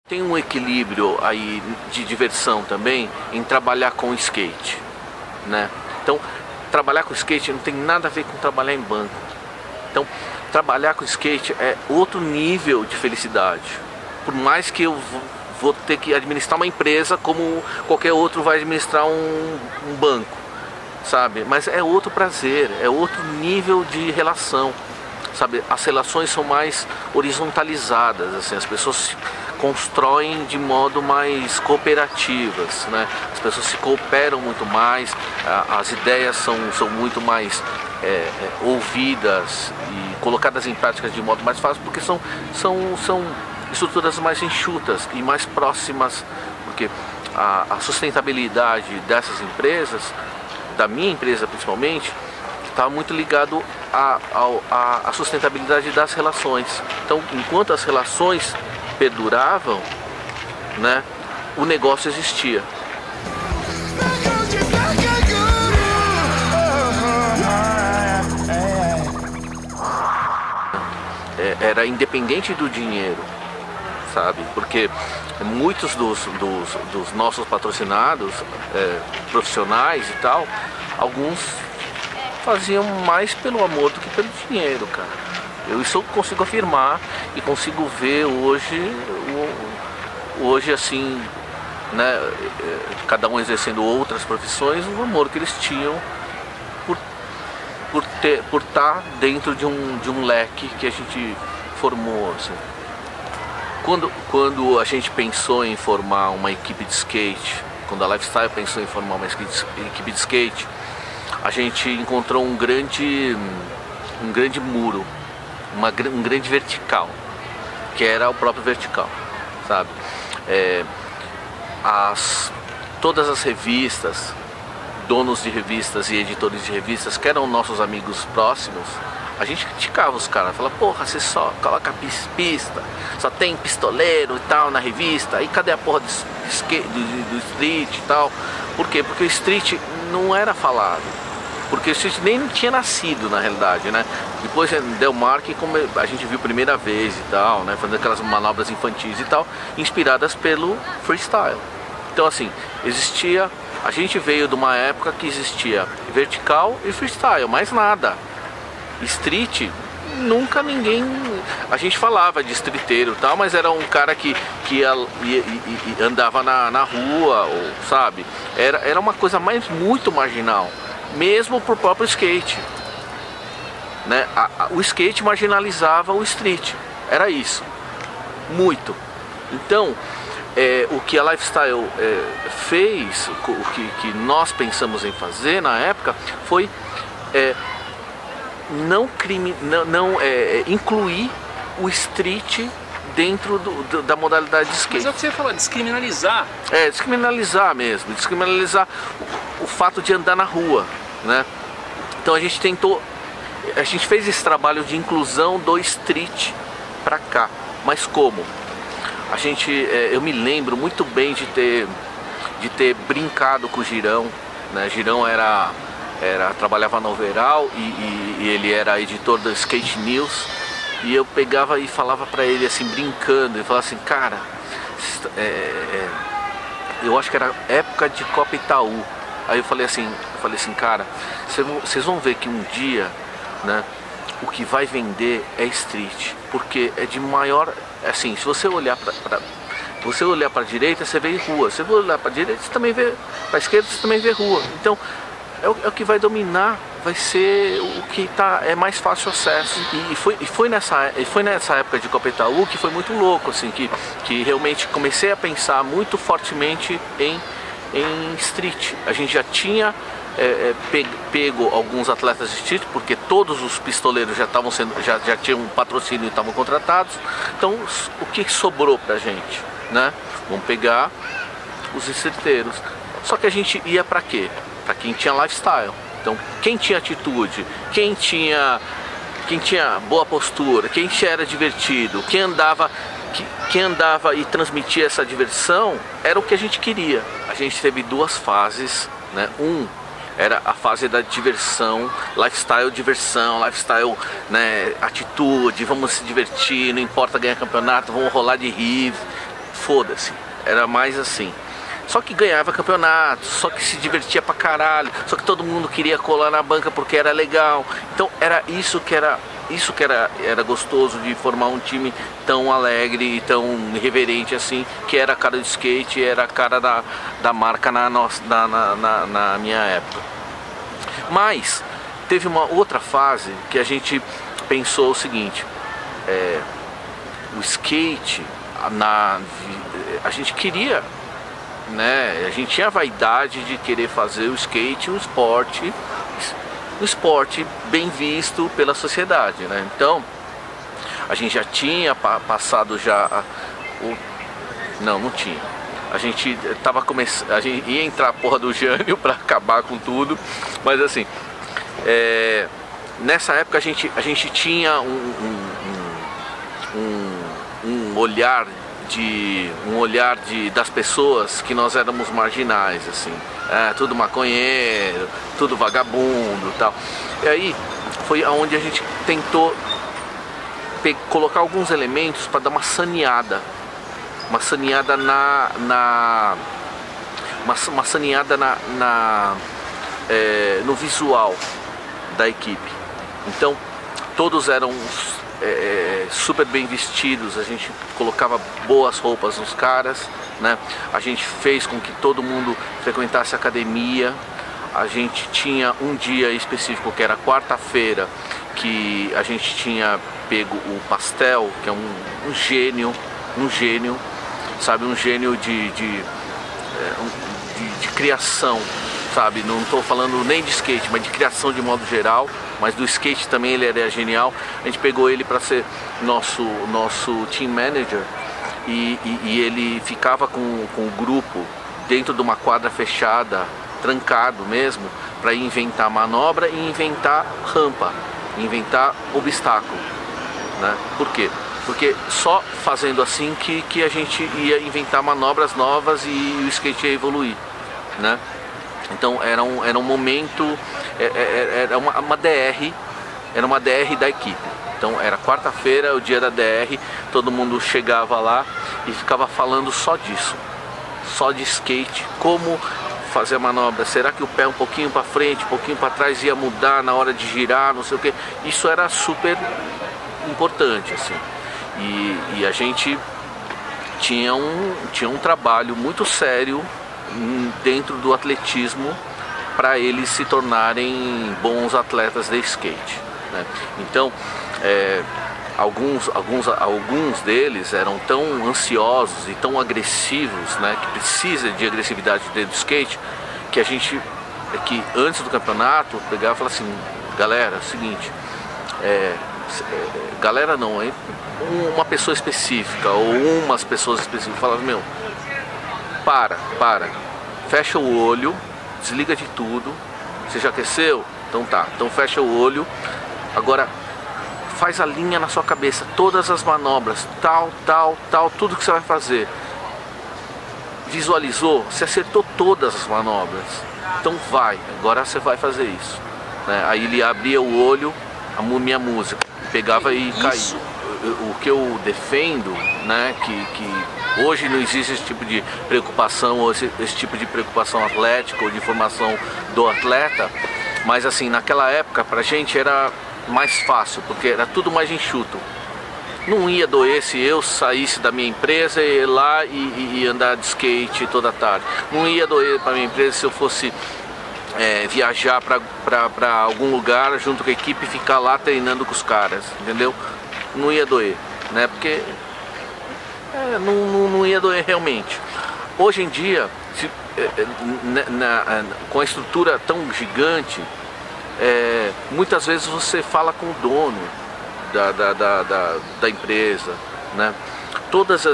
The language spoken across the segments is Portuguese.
Tem um equilíbrio aí de diversão também em trabalhar com skate, né? Então, trabalhar com skate não tem nada a ver com trabalhar em banco. Então, trabalhar com skate é outro nível de felicidade. Por mais que eu vou ter que administrar uma empresa como qualquer outro vai administrar um banco, sabe? Mas é outro prazer, é outro nível de relação, sabe? As relações são mais horizontalizadas, assim, as pessoas se constroem de modo mais cooperativas, né? As pessoas se cooperam muito mais, as ideias são muito mais ouvidas e colocadas em prática de modo mais fácil, porque são estruturas mais enxutas e mais próximas, porque a sustentabilidade dessas empresas, da minha empresa principalmente, está muito ligado à sustentabilidade das relações. Então, enquanto as relações perduravam, né, o negócio existia. Era independente do dinheiro, sabe? Porque muitos dos nossos patrocinados profissionais e tal, alguns faziam mais pelo amor do que pelo dinheiro, cara. Isso eu consigo afirmar e consigo ver hoje assim, né, cada um exercendo outras profissões, o amor que eles tinham por estar dentro de um leque que a gente formou, assim. Quando a gente pensou em formar uma equipe de skate, quando a Lifestyle pensou em formar uma equipe de skate, a gente encontrou um grande muro, um grande vertical, que era o próprio vertical, sabe? Todas as revistas, donos de revistas e editores de revistas, que eram nossos amigos próximos, a gente criticava os caras, falava, porra, você só coloca pista, só tem pistoleiro e tal na revista, aí cadê a porra do street e tal? Por quê? Porque o street não era falado, porque o street nem tinha nascido na realidade, né? Depois Del Mar, como a gente viu primeira vez e tal, né? Fazendo aquelas manobras infantis e tal, inspiradas pelo freestyle. Então assim, a gente veio de uma época que existia vertical e freestyle, mais nada. Street, nunca ninguém... A gente falava de streeteiro e tal, mas era um cara que andava na rua, ou, sabe? Era uma coisa muito marginal, mesmo pro próprio skate, né? O skate marginalizava o street, era isso, muito. Então, o que a Lifestyle fez, o que nós pensamos em fazer na época, foi incluir o street dentro da modalidade de skate. Mas é o que você falou, descriminalizar. Descriminalizar mesmo, descriminalizar o fato de andar na rua, né? Então a gente fez esse trabalho de inclusão do street pra cá. Mas como? Eu me lembro muito bem de ter brincado com o Girão, né? Girão trabalhava no Overall e ele era editor do Skate News, e eu pegava e falava pra ele assim, brincando, e falava assim, cara, eu acho que era época de Copa Itaú. Aí eu falei assim, cara, vocês vão ver que um dia, né, o que vai vender é street, porque é de maior, assim, se você olhar para a direita, você vê rua. Se você olhar para a direita, você também vê, para a esquerda, você também vê rua. Então, é o que vai dominar, vai ser o que é mais fácil acesso. E foi nessa época de Copa Itaú que foi muito louco, assim, que realmente comecei a pensar muito fortemente em street. A gente já tinha pego alguns atletas de street, porque todos os pistoleiros já tinham um patrocínio e estavam contratados. Então, o que sobrou pra gente, né? Vamos pegar os streeteiros. Só que a gente ia pra quê? Pra quem tinha lifestyle. Então, quem tinha atitude, quem tinha boa postura, quem era divertido, quem andava e transmitia essa diversão, era o que a gente queria. A gente teve duas fases, né? Era a fase da diversão, lifestyle, né, atitude, vamos se divertir, não importa ganhar campeonato, vamos rolar de riff. foda-se, era mais assim. Só que ganhava campeonato, só que se divertia pra caralho, só que todo mundo queria colar na banca porque era legal. Então era isso que era gostoso de formar um time tão alegre e tão irreverente assim, que era a cara do skate, era a cara da marca na minha época. Mas teve uma outra fase que a gente pensou o seguinte, o skate, a gente queria, né, a gente tinha a vaidade de querer fazer o skate um esporte bem visto pela sociedade, né? Então a gente já tinha passado não tinha. A gente tava começando, a gente ia entrar a porra do Jânio para acabar com tudo, mas assim, nessa época a gente tinha um olhar das pessoas que nós éramos marginais, assim, tudo maconheiro, tudo vagabundo, tal. E aí foi aonde a gente tentou colocar alguns elementos para dar uma saneada no visual da equipe. Então todos eram super bem vestidos, a gente colocava boas roupas nos caras, né? A gente fez com que todo mundo frequentasse a academia. A gente tinha um dia específico que era quarta-feira, que a gente tinha pego o Pastel, que é um gênio, sabe, um gênio de criação, sabe, não estou falando nem de skate, mas de criação de modo geral, mas do skate também ele era genial. A gente pegou ele para ser nosso team manager e ele ficava com o grupo dentro de uma quadra fechada, trancado mesmo, para inventar manobra e inventar rampa, inventar obstáculo, né? Por quê? Porque só fazendo assim que a gente ia inventar manobras novas e o skate ia evoluir, né? Então era um momento, era uma DR da equipe. Então era quarta-feira, o dia da DR, todo mundo chegava lá e ficava falando só disso, só de skate, como fazer a manobra, será que o pé um pouquinho para frente, um pouquinho para trás ia mudar na hora de girar, não sei o que. Isso era super importante, assim. E a gente tinha um trabalho muito sério dentro do atletismo para eles se tornarem bons atletas de skate, né? Então alguns deles eram tão ansiosos e tão agressivos, né, que precisa de agressividade dentro do skate, que a gente antes do campeonato pegava e falava assim, galera, é o seguinte, galera não, uma pessoa específica ou umas pessoas específicas falava, meu, para, fecha o olho, desliga de tudo, você já aqueceu? Então tá, então fecha o olho, agora faz a linha na sua cabeça, todas as manobras, tal, tudo que você vai fazer. Visualizou? Você acertou todas as manobras, então vai, agora você vai fazer isso, né? Aí ele abria o olho, a minha música, pegava e caía. O que eu defendo, né, que hoje não existe esse tipo de preocupação, ou esse tipo de preocupação atlética ou de formação do atleta, mas assim, naquela época pra gente era mais fácil, porque era tudo mais enxuto. Não ia doer se eu saísse da minha empresa e ir lá e andar de skate toda tarde. Não ia doer para minha empresa se eu fosse viajar para algum lugar junto com a equipe e ficar lá treinando com os caras, entendeu? Não ia doer, né? Porque não ia doer realmente. Hoje em dia, com a estrutura tão gigante, muitas vezes você fala com o dono da empresa, né? Todas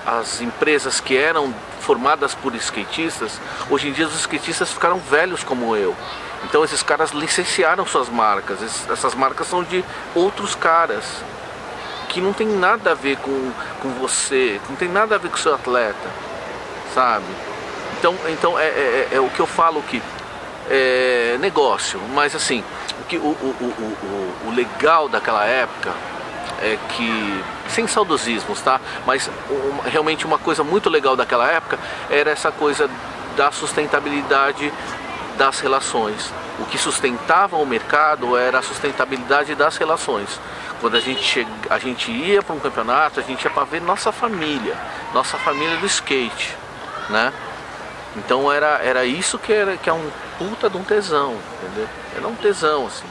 as empresas que eram formadas por skatistas, hoje em dia os skatistas ficaram velhos como eu. Então esses caras licenciaram suas marcas. Essas marcas são de outros caras que não tem nada a ver com você, não tem nada a ver com o seu atleta, sabe? Então é o que eu falo, que negócio, mas assim, o legal daquela época é que, sem saudosismos, tá? Mas realmente uma coisa muito legal daquela época era essa coisa da sustentabilidade das relações. O que sustentava o mercado era a sustentabilidade das relações. Quando a gente ia para um campeonato, a gente ia para ver nossa família do skate, né? Então era isso que é um puta de um tesão, entendeu? Era um tesão, assim.